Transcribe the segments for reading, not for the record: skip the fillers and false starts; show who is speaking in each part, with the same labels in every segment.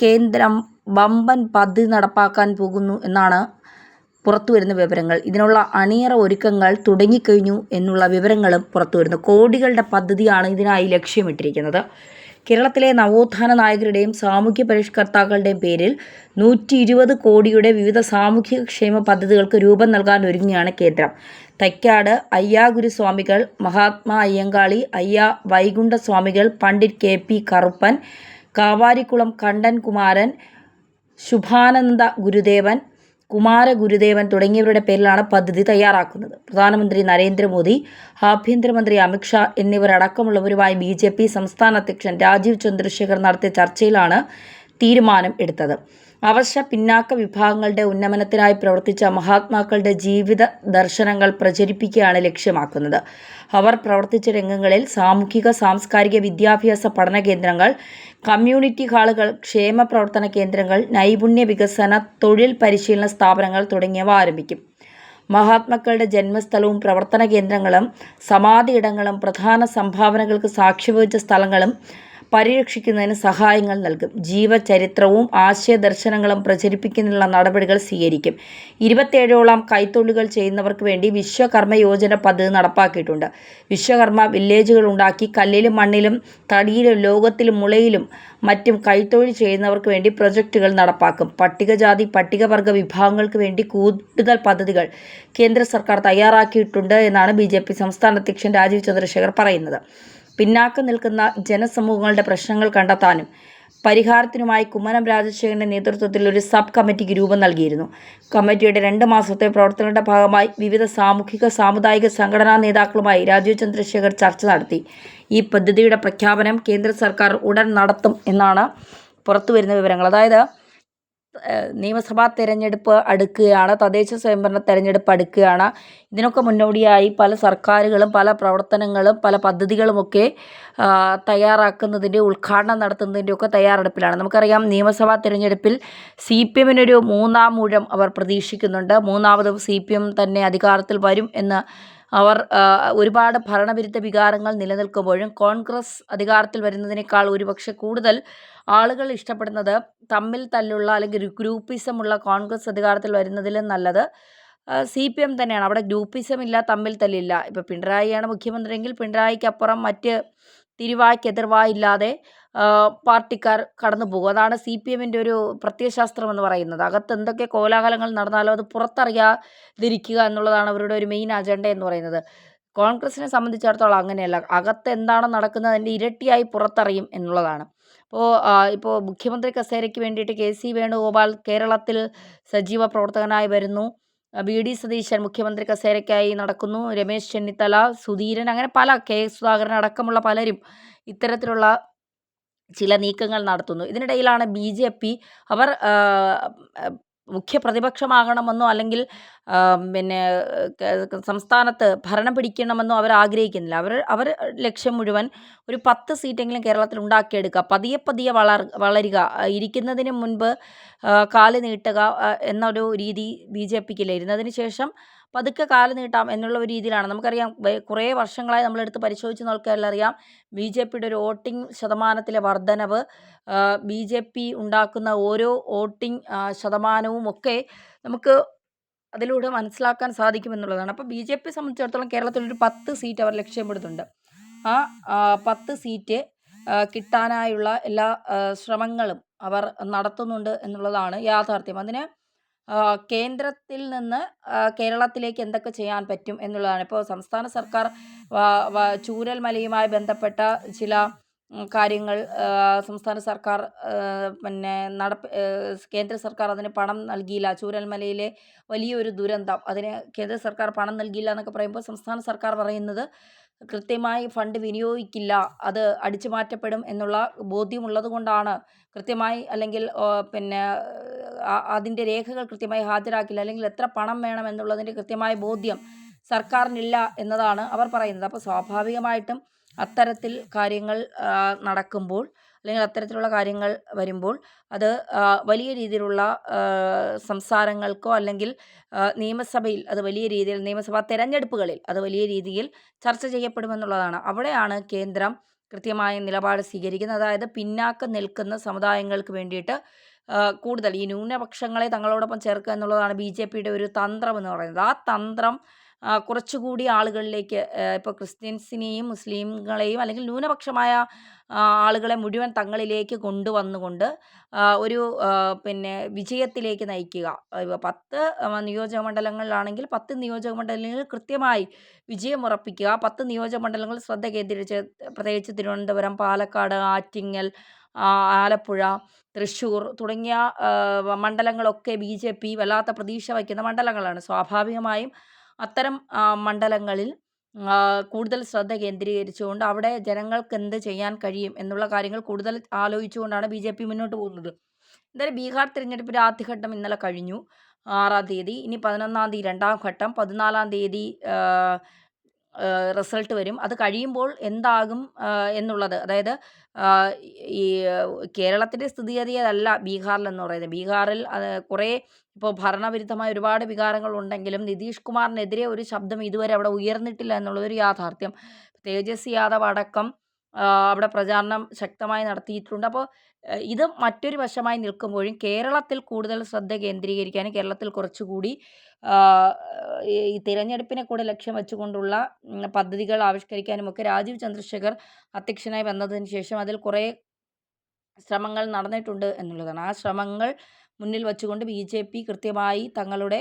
Speaker 1: കേന്ദ്രം വമ്പൻ പദ്ധതി നടപ്പാക്കാൻ പോകുന്നു എന്നാണ് പുറത്തുവരുന്ന വിവരങ്ങൾ. ഇതിനുള്ള അണിയറ ഒരുക്കങ്ങൾ തുടങ്ങിക്കഴിഞ്ഞു എന്നുള്ള വിവരങ്ങളും പുറത്തുവരുന്നു. കോടികളുടെ പദ്ധതിയാണ് ഇതിനായി ലക്ഷ്യമിട്ടിരിക്കുന്നത്. കേരളത്തിലെ നവോത്ഥാന നായകരുടെയും സാമൂഹ്യ പരിഷ്കർത്താക്കളുടെയും പേരിൽ 120 കോടിയുടെ വിവിധ സാമൂഹിക ക്ഷേമ പദ്ധതികൾക്ക് രൂപം നൽകാൻ ഒരുങ്ങിയാണ് കേന്ദ്രം. തൈക്കാട് അയ്യാഗുരുസ്വാമികൾ, മഹാത്മാ അയ്യങ്കാളി, അയ്യാ വൈകുണ്ഠസ്വാമികൾ, പണ്ഡിറ്റ് KP കറുപ്പൻ, കാവാരിക്കുളം കണ്ടൻ കുമാരൻ, ശുഭാനന്ദ ഗുരുദേവൻ, കുമാരഗുരുദേവൻ തുടങ്ങിയവരുടെ പേരിലാണ് പദ്ധതി തയ്യാറാക്കുന്നത്. പ്രധാനമന്ത്രി നരേന്ദ്രമോദി, ആഭ്യന്തരമന്ത്രി അമിത്ഷാ എന്നിവരടക്കമുള്ളവരുമായി BJP സംസ്ഥാന അധ്യക്ഷൻ രാജീവ് ചന്ദ്രശേഖർ നടത്തിയ ചർച്ചയിലാണ് തീരുമാനം എടുത്തത്. അവശ്യ പിന്നാക്ക വിഭാഗങ്ങളുടെ ഉന്നമനത്തിനായി പ്രവർത്തിച്ച മഹാത്മാക്കളുടെ ജീവിത ദർശനങ്ങൾ പ്രചരിപ്പിക്കുകയാണ് ലക്ഷ്യമാക്കുന്നത്. അവർ പ്രവർത്തിച്ച രംഗങ്ങളിൽ സാമൂഹിക, സാംസ്കാരിക, വിദ്യാഭ്യാസ പഠന കേന്ദ്രങ്ങൾ, കമ്മ്യൂണിറ്റി ഹാളുകൾ, ക്ഷേമ പ്രവർത്തന കേന്ദ്രങ്ങൾ, നൈപുണ്യ വികസന, തൊഴിൽ പരിശീലന സ്ഥാപനങ്ങൾ തുടങ്ങിയവ ആരംഭിക്കും. മഹാത്മാക്കളുടെ ജന്മസ്ഥലവും പ്രവർത്തന കേന്ദ്രങ്ങളും സമാധിയിടങ്ങളും പ്രധാന സംഭാവനകൾക്ക് സാക്ഷ്യം വഹിച്ച സ്ഥലങ്ങളും പരിരക്ഷിക്കുന്നതിന് സഹായങ്ങൾ നൽകും. ജീവചരിത്രവും ആശയദർശനങ്ങളും പ്രചരിപ്പിക്കുന്നതിനുള്ള നടപടികൾ സ്വീകരിക്കും. 27ഓളം കൈത്തൊഴിലുകൾ ചെയ്യുന്നവർക്ക് വേണ്ടി വിശ്വകർമ്മ യോജന പദ്ധതി നടപ്പാക്കിയിട്ടുണ്ട്. വിശ്വകർമ്മ വില്ലേജുകൾ ഉണ്ടാക്കി കല്ലിലും മണ്ണിലും തടിയിലും ലോകത്തിലും മുളയിലും മറ്റും കൈത്തൊഴിൽ ചെയ്യുന്നവർക്ക് വേണ്ടി പ്രൊജക്റ്റുകൾ നടപ്പാക്കും. പട്ടികജാതി പട്ടികവർഗ വിഭാഗങ്ങൾക്ക് വേണ്ടി കൂടുതൽ പദ്ധതികൾ കേന്ദ്ര സർക്കാർ തയ്യാറാക്കിയിട്ടുണ്ട് എന്നാണ് BJP സംസ്ഥാന അധ്യക്ഷൻ രാജീവ് ചന്ദ്രശേഖർ പറയുന്നത്. പിന്നാക്കം നിൽക്കുന്ന ജനസമൂഹങ്ങളുടെ പ്രശ്നങ്ങൾ കണ്ടെത്താനും പരിഹാരത്തിനുമായി കുമ്മനം രാജശേഖരൻ്റെ നേതൃത്വത്തിൽ ഒരു സബ് കമ്മിറ്റിക്ക് രൂപം നൽകിയിരുന്നു. കമ്മിറ്റിയുടെ 2 മാസത്തെ പ്രവർത്തനങ്ങളുടെ ഭാഗമായി വിവിധ സാമൂഹിക, സാമുദായിക സംഘടനാ നേതാക്കളുമായി രാജീവ് ചന്ദ്രശേഖർ ചർച്ച നടത്തി. ഈ പദ്ധതിയുടെ പ്രഖ്യാപനം കേന്ദ്ര സർക്കാർ ഉടൻ നടത്തും എന്നാണ് പുറത്തുവരുന്ന വിവരങ്ങൾ. അതായത് നിയമസഭാ തെരഞ്ഞെടുപ്പ് അടുക്കുകയാണ്, തദ്ദേശ സ്വയംഭരണ തെരഞ്ഞെടുപ്പ് അടുക്കുകയാണ്. ഇതിനൊക്കെ മുന്നോടിയായി പല സർക്കാരുകളും പല പ്രവർത്തനങ്ങളും പല പദ്ധതികളുമൊക്കെ തയ്യാറാക്കുന്നതിൻ്റെ, ഉദ്ഘാടനം നടത്തുന്നതിൻ്റെയൊക്കെ തയ്യാറെടുപ്പിലാണ്. നമുക്കറിയാം, നിയമസഭാ തെരഞ്ഞെടുപ്പിൽ CPMനൊരു 3ാം ഊഴം അവർ പ്രതീക്ഷിക്കുന്നുണ്ട്. 3ാമതും CPM തന്നെ അധികാരത്തിൽ വരും എന്ന് അവർ ഒരുപാട് ഭരണവിരുദ്ധ വികാരങ്ങൾ നിലനിൽക്കുമ്പോഴും കോൺഗ്രസ് അധികാരത്തിൽ വരുന്നതിനേക്കാൾ ഒരുപക്ഷെ കൂടുതൽ ആളുകൾ ഇഷ്ടപ്പെടുന്നത് തമ്മിൽ തല്ലുള്ള അല്ലെങ്കിൽ ഗ്രൂപ്പിസമുള്ള കോൺഗ്രസ് അധികാരത്തിൽ വരുന്നതിലും നല്ലത് CPM തന്നെയാണ്. അവിടെ ഗ്രൂപ്പിസം ഇല്ല, തമ്മിൽ തല്ലില്ല. ഇപ്പോൾ പിണറായിയാണ് മുഖ്യമന്ത്രിയെങ്കിൽ പിണറായിക്കപ്പുറം മറ്റ് തിരുവായ്ക്കെതിർവായില്ലാതെ പാർട്ടിക്കാർ കടന്നു പോകും. അതാണ് CPMൻ്റെ ഒരു പ്രത്യയശാസ്ത്രം എന്ന് പറയുന്നത്. അകത്ത് എന്തൊക്കെ കോലാഹലങ്ങൾ നടന്നാലും അത് പുറത്തറിയാതിരിക്കുക എന്നുള്ളതാണ് അവരുടെ ഒരു മെയിൻ അജണ്ട എന്ന് പറയുന്നത്. കോൺഗ്രസിനെ സംബന്ധിച്ചിടത്തോളം അങ്ങനെയല്ല. അകത്ത് എന്താണ് നടക്കുന്നത് അതിൻ്റെ ഇരട്ടിയായി പുറത്തറിയും എന്നുള്ളതാണ്. ഇപ്പോൾ മുഖ്യമന്ത്രി കസേരയ്ക്ക് വേണ്ടിയിട്ട് KC വേണുഗോപാൽ കേരളത്തിൽ സജീവ പ്രവർത്തകനായി വരുന്നു. VD സതീശൻ മുഖ്യമന്ത്രി കസേരയ്ക്കായി നടക്കുന്നു. രമേശ് ചെന്നിത്തല, സുധീരൻ, അങ്ങനെ പല സുധാകരൻ അടക്കമുള്ള പലരും ഇത്തരത്തിലുള്ള ചില നീക്കങ്ങൾ നടത്തുന്നു. ഇതിനിടയിലാണ് BJP അവർ മുഖ്യ പ്രതിപക്ഷമാകണമെന്നോ അല്ലെങ്കിൽ പിന്നെ സംസ്ഥാനത്ത് ഭരണം പിടിക്കണമെന്നോ അവർ ആഗ്രഹിക്കുന്നില്ല. അവർ ലക്ഷ്യം മുഴുവൻ ഒരു 10 സീറ്റെങ്കിലും കേരളത്തിൽ ഉണ്ടാക്കിയെടുക്കുക, പതിയെ പതിയെ വളരുക, ഇരിക്കുന്നതിന് മുൻപ് കാല് നീട്ടുക എന്നൊരു രീതി BJPക്കില്ല. ഇരുന്നതിന് ശേഷം പതുക്കെ കാല് നീട്ടാം എന്നുള്ള ഒരു രീതിയിലാണ്. നമുക്കറിയാം, കുറേ വർഷങ്ങളായി നമ്മളെടുത്ത് പരിശോധിച്ച് നോക്കിയാൽ അറിയാം, BJPയുടെ ഒരു വോട്ടിംഗ് ശതമാനത്തിലെ വർധനവ്, BJP ഉണ്ടാക്കുന്ന ഓരോ വോട്ടിംഗ് ശതമാനവും ഒക്കെ നമുക്ക് അതിലൂടെ മനസ്സിലാക്കാൻ സാധിക്കുമെന്നുള്ളതാണ്. അപ്പോൾ BJP സംബന്ധിച്ചിടത്തോളം കേരളത്തിലൊരു 10 സീറ്റ് അവർ ലക്ഷ്യമിടുന്നുണ്ട്. ആ 10 സീറ്റ് കിട്ടാനായുള്ള എല്ലാ ശ്രമങ്ങളും അവർ നടത്തുന്നുണ്ട് എന്നുള്ളതാണ് യാഥാർത്ഥ്യം. അതിന് കേന്ദ്രത്തിൽ നിന്ന് കേരളത്തിലേക്ക് എന്തൊക്കെ ചെയ്യാൻ പറ്റും എന്നുള്ളതാണ്. ഇപ്പോൾ സംസ്ഥാന സർക്കാർ ചൂരൽമലയുമായി ബന്ധപ്പെട്ട ചില കാര്യങ്ങൾ സംസ്ഥാന സർക്കാർ കേന്ദ്ര സർക്കാർ അതിന് പണം നൽകിയില്ല. ചൂരൽമലയിലെ വലിയൊരു ദുരന്തം, അതിന് കേന്ദ്ര സർക്കാർ പണം നൽകിയില്ല എന്നൊക്കെ പറയുമ്പോൾ സംസ്ഥാന സർക്കാർ പറയുന്നത് കൃത്യമായി ഫണ്ട് വിനിയോഗിക്കില്ല, അത് അടിച്ചു മാറ്റപ്പെടും എന്നുള്ള ബോധ്യമുള്ളത് കൊണ്ടാണ് കൃത്യമായി, അല്ലെങ്കിൽ അതിൻ്റെ രേഖകൾ കൃത്യമായി ഹാജരാക്കില്ല, അല്ലെങ്കിൽ എത്ര പണം വേണം എന്നുള്ളതിൻ്റെ കൃത്യമായ ബോധ്യം സർക്കാരിനില്ല എന്നതാണ് അവർ പറയുന്നത്. അപ്പോൾ സ്വാഭാവികമായിട്ടും അത്തരത്തിൽ കാര്യങ്ങൾ നടക്കുമ്പോൾ, അല്ലെങ്കിൽ അത്തരത്തിലുള്ള കാര്യങ്ങൾ വരുമ്പോൾ അത് വലിയ രീതിയിലുള്ള സംസാരങ്ങൾക്കോ അല്ലെങ്കിൽ നിയമസഭയിൽ അത് വലിയ രീതിയിൽ, നിയമസഭാ തെരഞ്ഞെടുപ്പുകളിൽ അത് വലിയ രീതിയിൽ ചർച്ച ചെയ്യപ്പെടുമെന്നുള്ളതാണ്. അവിടെയാണ് കേന്ദ്രം കൃത്യമായ നിലപാട് സ്വീകരിക്കുന്നത്. അതായത് പിന്നാക്കം നിൽക്കുന്ന സമുദായങ്ങൾക്ക് വേണ്ടിയിട്ട് കൂടുതൽ ഈ ന്യൂനപക്ഷങ്ങളെ തങ്ങളോടൊപ്പം ചേർക്കുക എന്നുള്ളതാണ് BJPയുടെ ഒരു തന്ത്രം എന്ന് പറയുന്നത്. ആ തന്ത്രം കുറച്ചുകൂടി ആളുകളിലേക്ക് ഇപ്പോൾ ക്രിസ്ത്യൻസിനെയും മുസ്ലിങ്ങളെയും അല്ലെങ്കിൽ ന്യൂനപക്ഷമായ ആളുകളെ മുഴുവൻ തങ്ങളിലേക്ക് കൊണ്ടുവന്നുകൊണ്ട് ഒരു പിന്നെ വിജയത്തിലേക്ക് നയിക്കുക. 10 നിയോജക മണ്ഡലങ്ങളിലാണെങ്കിൽ 10 നിയോജക മണ്ഡലങ്ങളിൽ കൃത്യമായി വിജയം ഉറപ്പിക്കുക. 10 നിയോജക മണ്ഡലങ്ങളിൽ ശ്രദ്ധ കേന്ദ്രീകരിച്ച് പ്രത്യേകിച്ച് തിരുവനന്തപുരം, പാലക്കാട്, ആറ്റിങ്ങൽ, ആലപ്പുഴ, തൃശ്ശൂർ തുടങ്ങിയ മണ്ഡലങ്ങളൊക്കെ BJP വല്ലാത്ത പ്രതീക്ഷ വയ്ക്കുന്ന മണ്ഡലങ്ങളാണ്. സ്വാഭാവികമായും അത്തരം മണ്ഡലങ്ങളിൽ കൂടുതൽ ശ്രദ്ധ കേന്ദ്രീകരിച്ചുകൊണ്ട് അവിടെ ജനങ്ങൾക്ക് എന്ത് ചെയ്യാൻ കഴിയും എന്നുള്ള കാര്യങ്ങൾ കൂടുതൽ ആലോചിച്ചുകൊണ്ടാണ് BJP മുന്നോട്ട് പോകുന്നത്. എന്തായാലും ബീഹാർ തിരഞ്ഞെടുപ്പിൻ്റെ ആദ്യഘട്ടം ഇന്നലെ കഴിഞ്ഞു, 6-ാം തീയതി. ഇനി 11-ാം തീയതി രണ്ടാം ഘട്ടം, 14-ാം തീയതി റിസൾട്ട് വരും. അത് കഴിയുമ്പോൾ എന്താകും എന്നുള്ളത്, അതായത് ഈ കേരളത്തിൻ്റെ സ്ഥിതിഗതിയല്ല ബീഹാറിലെന്ന് പറയുന്നത്. ബീഹാറിൽ കുറേ ഇപ്പോൾ ഭരണവിരുദ്ധമായ ഒരുപാട് വികാരങ്ങളുണ്ടെങ്കിലും നിതീഷ് കുമാറിനെതിരെ ഒരു ശബ്ദം ഇതുവരെ അവിടെ ഉയർന്നിട്ടില്ല എന്നുള്ളതൊരു യാഥാർത്ഥ്യം. തേജസ്വി യാദവ് അടക്കം അവിടെ പ്രചാരണം ശക്തമായി നടത്തിയിട്ടുണ്ട്. അപ്പോൾ ഇത് മറ്റൊരു വശമായി നിൽക്കുമ്പോഴും കേരളത്തിൽ കൂടുതൽ ശ്രദ്ധ കേന്ദ്രീകരിക്കാനും കേരളത്തിൽ കുറച്ചുകൂടി ഈ തിരഞ്ഞെടുപ്പിനെ കൂടെ ലക്ഷ്യം വെച്ചുകൊണ്ടുള്ള പദ്ധതികൾ ആവിഷ്കരിക്കാനുമൊക്കെ രാജീവ് ചന്ദ്രശേഖർ അധ്യക്ഷനായി വന്നതിന് ശേഷം അതിൽ കുറേ ശ്രമങ്ങൾ നടന്നിട്ടുണ്ട് എന്നുള്ളതാണ്. ആ ശ്രമങ്ങൾ മുന്നിൽ വച്ചുകൊണ്ട് BJP കൃത്യമായി തങ്ങളുടെ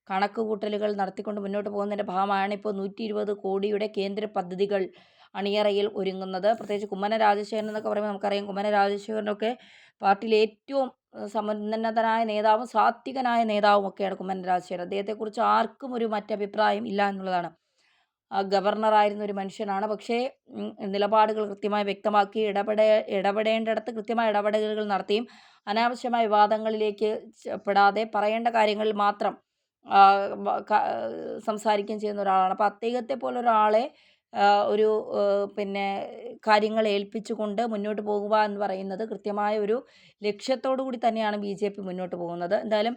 Speaker 1: കണക്കുകൂട്ടലുകൾ നടത്തിക്കൊണ്ട് മുന്നോട്ട് പോകുന്നതിൻ്റെ ഭാഗമാണ് ഇപ്പോൾ 120 കോടിയുടെ കേന്ദ്ര പദ്ധതികൾ അണിയറയിൽ ഒരുങ്ങുന്നത്. പ്രത്യേകിച്ച് കുമ്മനം രാജശേഖരൻ എന്നൊക്കെ പറയുമ്പോൾ നമുക്കറിയാം, കുമ്മനം രാജശേഖരനൊക്കെ പാർട്ടിയിലെ ഏറ്റവും സമുന്നതനായ നേതാവും സാത്വികനായ നേതാവും ഒക്കെയാണ് കുമ്മനം രാജശേഖരൻ. അദ്ദേഹത്തെക്കുറിച്ച് ആർക്കും ഒരു മറ്റഭിപ്രായം ഇല്ല എന്നുള്ളതാണ്. ഗവർണറായിരുന്ന ഒരു മനുഷ്യനാണ്. പക്ഷേ നിലപാടുകൾ കൃത്യമായി വ്യക്തമാക്കി ഇടപെടേണ്ടിടത്ത് കൃത്യമായ ഇടപെടലുകൾ നടത്തിയും അനാവശ്യമായ വിവാദങ്ങളിലേക്ക് പെടാതെ പറയേണ്ട കാര്യങ്ങളിൽ മാത്രം സംസാരിക്കുകയും ചെയ്യുന്ന ഒരാളാണ്. അപ്പോൾ അദ്ദേഹത്തെ പോലെ ഒരാളെ ഒരു പിന്നെ കാര്യങ്ങൾ ഏൽപ്പിച്ചുകൊണ്ട് മുന്നോട്ട് പോകുക എന്ന് പറയുന്നത് കൃത്യമായ ഒരു ലക്ഷ്യത്തോടു കൂടി തന്നെയാണ് BJP മുന്നോട്ട് പോകുന്നത്. എന്തായാലും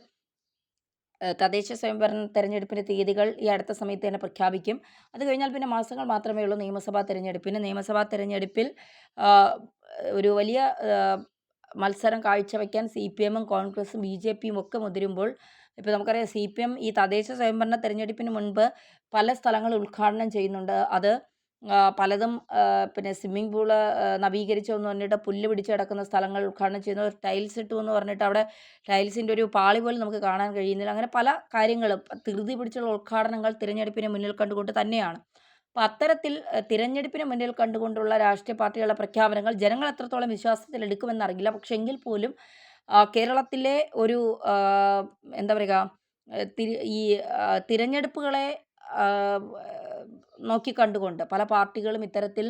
Speaker 1: തദ്ദേശ സ്വയംഭരണ തെരഞ്ഞെടുപ്പിൻ്റെ തീയതികൾ ഈ അടുത്ത സമയത്ത് തന്നെ പ്രഖ്യാപിക്കും. അത് കഴിഞ്ഞാൽ പിന്നെ മാസങ്ങൾ മാത്രമേ ഉള്ളൂ നിയമസഭാ തെരഞ്ഞെടുപ്പിന്. നിയമസഭാ തെരഞ്ഞെടുപ്പിൽ ഒരു വലിയ മത്സരം കാഴ്ചവെക്കാൻ CPM-ഉം കോൺഗ്രസും BJP-യും ഒക്കെ മുതിരുമ്പോൾ, ഇപ്പോൾ നമുക്കറിയാം CPM ഈ തദ്ദേശ സ്വയംഭരണ തെരഞ്ഞെടുപ്പിന് മുൻപ് പല സ്ഥലങ്ങൾ ഉദ്ഘാടനം ചെയ്യുന്നുണ്ട്. അത് പലതും പിന്നെ സ്വിമ്മിംഗ് പൂള് നവീകരിച്ചു എന്ന് പറഞ്ഞിട്ട് പുല്ല് പിടിച്ച് കിടക്കുന്ന സ്ഥലങ്ങൾ ഉദ്ഘാടനം ചെയ്യുന്നു. ടൈൽസ് ഇട്ടു എന്ന് പറഞ്ഞിട്ട് അവിടെ ടൈൽസിൻ്റെ ഒരു പാളി പോലും നമുക്ക് കാണാൻ കഴിയുന്നില്ല. അങ്ങനെ പല കാര്യങ്ങളും ധൃതി പിടിച്ചുള്ള ഉദ്ഘാടനങ്ങൾ തിരഞ്ഞെടുപ്പിനെ മുന്നിൽ കണ്ടുകൊണ്ട് തന്നെയാണ്. അപ്പോൾ അത്തരത്തിൽ തിരഞ്ഞെടുപ്പിനെ മുന്നിൽ കണ്ടുകൊണ്ടുള്ള രാഷ്ട്രീയ പാർട്ടികളുടെ പ്രഖ്യാപനങ്ങൾ ജനങ്ങൾ എത്രത്തോളം വിശ്വാസത്തിൽ എടുക്കുമെന്നറിയില്ല. പക്ഷെ എങ്കിൽ പോലും കേരളത്തിലെ ഒരു എന്താ പറയുക, ഈ തിരഞ്ഞെടുപ്പുകളെ നോക്കിക്കണ്ടുകൊണ്ട് പല പാർട്ടികളും ഇത്തരത്തിൽ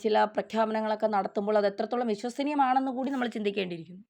Speaker 1: ചില പ്രഖ്യാപനങ്ങളൊക്കെ നടത്തുമ്പോൾ അത് എത്രത്തോളം വിശ്വസനീയമാണെന്ന് കൂടി നമ്മൾ ചിന്തിക്കേണ്ടിയിരിക്കുന്നു.